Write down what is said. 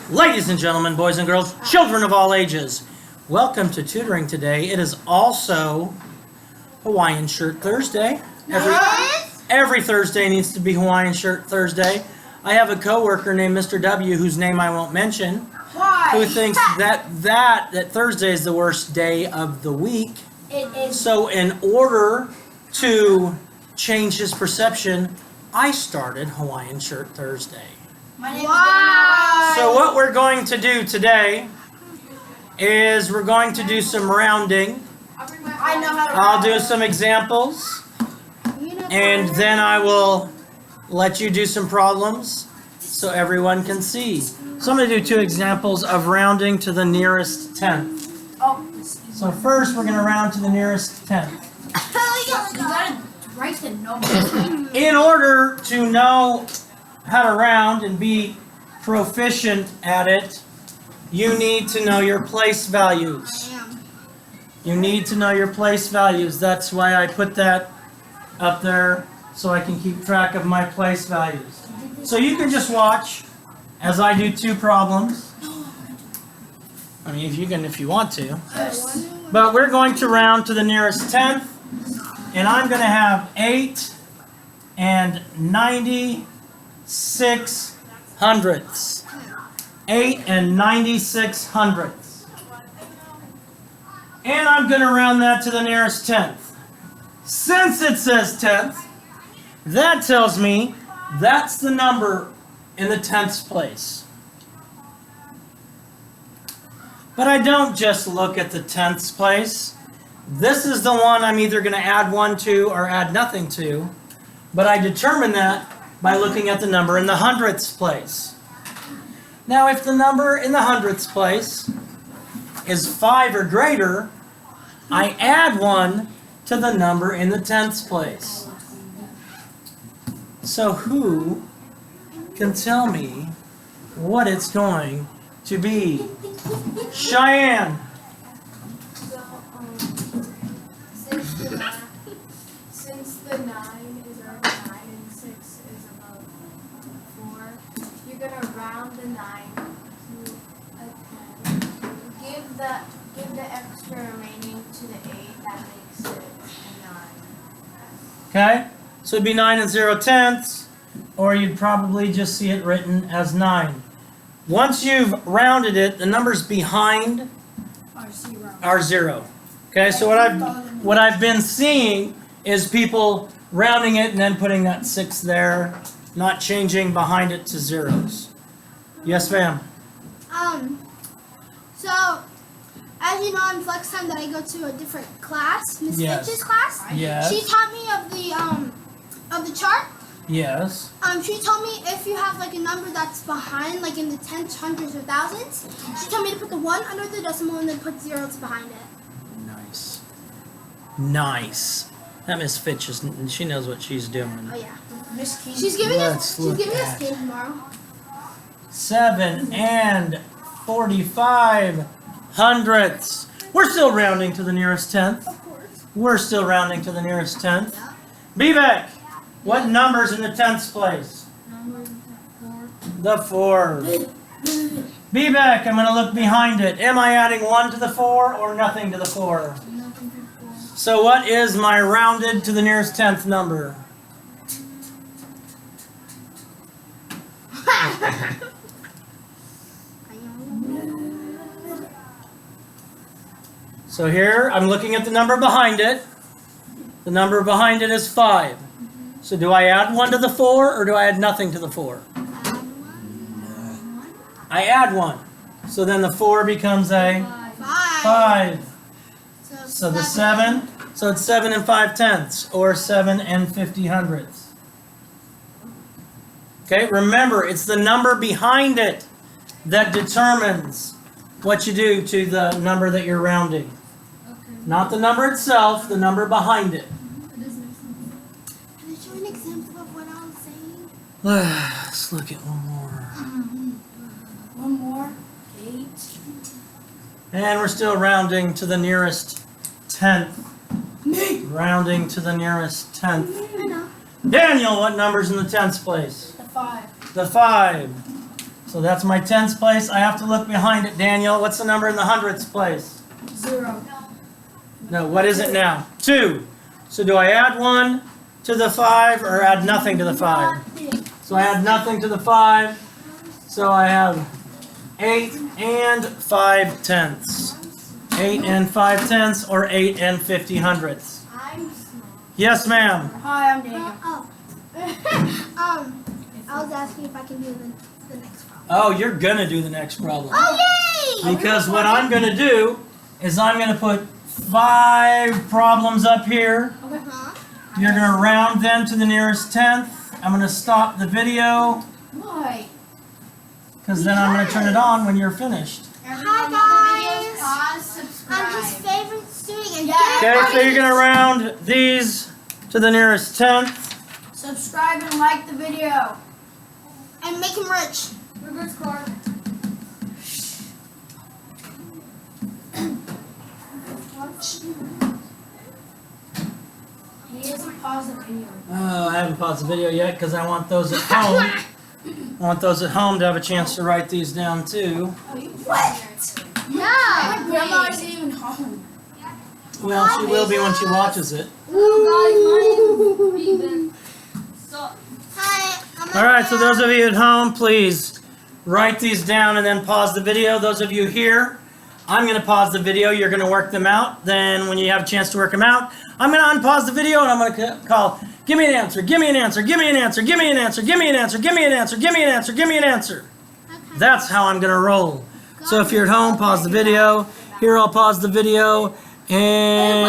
Ladies and gentlemen, boys and girls, children of all ages, welcome to tutoring today. It is also Hawaiian Shirt Thursday. Every Thursday needs to be Hawaiian Shirt Thursday. I have a coworker named Mr. W, whose name I won't mention, who thinks that Thursday is the worst day of the week. It is. So in order to change his perception, I started Hawaiian Shirt Thursday. Wow. So what we're going to do today is we're going to do some rounding. I know how to I'll do some examples, and then I will let you do some problems so everyone can see. So I'm going to do 2 examples of rounding to the nearest tenth. So first we're going to round to the nearest tenth. You gotta write the number. In order to know how to round and be proficient at it, you need to know your place values. You need to know your place values. That's why I put that up there, so I can keep track of my place values. So you can just watch as I do 2 problems. I mean, if you want to. But we're going to round to the nearest tenth, and I'm going to have 8 and 96 hundredths. 8 and 96 hundredths. And I'm going to round that to the nearest tenth. Since it says tenth, that tells me that's the number in the tenths place. But I don't just look at the tenths place. This is the one I'm either going to add 1 to or add nothing to. But I determine that by looking at the number in the hundredths place. Now, if the number in the hundredths place is 5 or greater, I add 1 to the number in the tenths place. So who can tell me what it's going to be? Cheyenne. Since the 9 is over 9 and 6 is above 4, you're going to round the 9 to a 10. Give the extra remaining to the 8. That makes it a 9. Okay? So it'd be 9 and 0 tenths, or you'd probably just see it written as 9. Once you've rounded it, the numbers behind are 0. Okay, so what I've been seeing is people rounding it and then putting that 6 there, not changing behind it to zeros. Yes, ma'am. So, as you know, in flex time that I go to a different class, Miss Fitch's class. Yes. She taught me of the chart. Yes. She told me if you have like a number that's behind, like in the tens, hundreds, or thousands, she told me to put the 1 under the decimal and then put zeros behind it. Nice. Nice. That Miss Fitch she knows what she's doing. Oh yeah. She's giving us game tomorrow. 7 and 45 hundredths. We're still rounding to the nearest tenth. Of course. We're still rounding to the nearest tenth. Yeah. Bevek, what number's in the tenths place? The 4. Bevek, I'm going to look behind it. Am I adding 1 to the 4 or nothing to the 4? Nothing to 4. So what is my rounded to the nearest tenth number? So here, I'm looking at the number behind it. The number behind it is 5. So do I add 1 to the 4 or do I add nothing to the 4? I add 1. So then the 4 becomes a 5. So the 7, so it's 7 and 5 tenths, or 7 and 50 hundredths. Okay, remember, it's the number behind it that determines what you do to the number that you're rounding. Not the number itself, the number behind it. Can I show an example of what I was saying? Let's look at one more. One more. 8. And we're still rounding to the nearest tenth. Rounding to the nearest tenth. I know. Daniel, what number's in the tenths place? The 5. The 5. So that's my tens place. I have to look behind it, Daniel. What's the number in the hundredths place? 0. No, what is it now? 2. So do I add 1 to the 5 or add nothing to the 5? So I add nothing to the 5. So I have 8 and 5 tenths. 8 and 5 tenths or 8 and 50 hundredths. I'm small. Yes, ma'am. Hi, I'm Daniel. I was asking if I can do the next problem. Oh, you're gonna do the next problem. Oh, yay! Because what I'm gonna do is I'm gonna put 5 problems up here. Uh-huh. You're gonna round them to the nearest tenth. I'm gonna stop the video Why? because then I'm gonna turn it on when you're finished. Hi, guys. Pause, subscribe. I'm his favorite student. And Yeah. get Okay, so you're gonna round these to the nearest tenth. Subscribe and like the video. and make him rich. Reverse card. He hasn't paused the video. Oh, I haven't paused the video yet because I want those at home. I want those at home to have a chance to write these down too. What? My Yeah. grandma isn't even home. Well, she will be when she watches it. Hi. All right, so those of you at home, please write these down and then pause the video. Those of you here, I'm going to pause the video. You're going to work them out. Then when you have a chance to work them out, I'm going to unpause the video and I'm going to call, give me an answer, give me an answer, give me an answer, give me an answer, give me an answer, give me an answer, give me an answer, give me an answer. That's how I'm going to roll. So if you're at home, pause the video. Here, I'll pause the video. And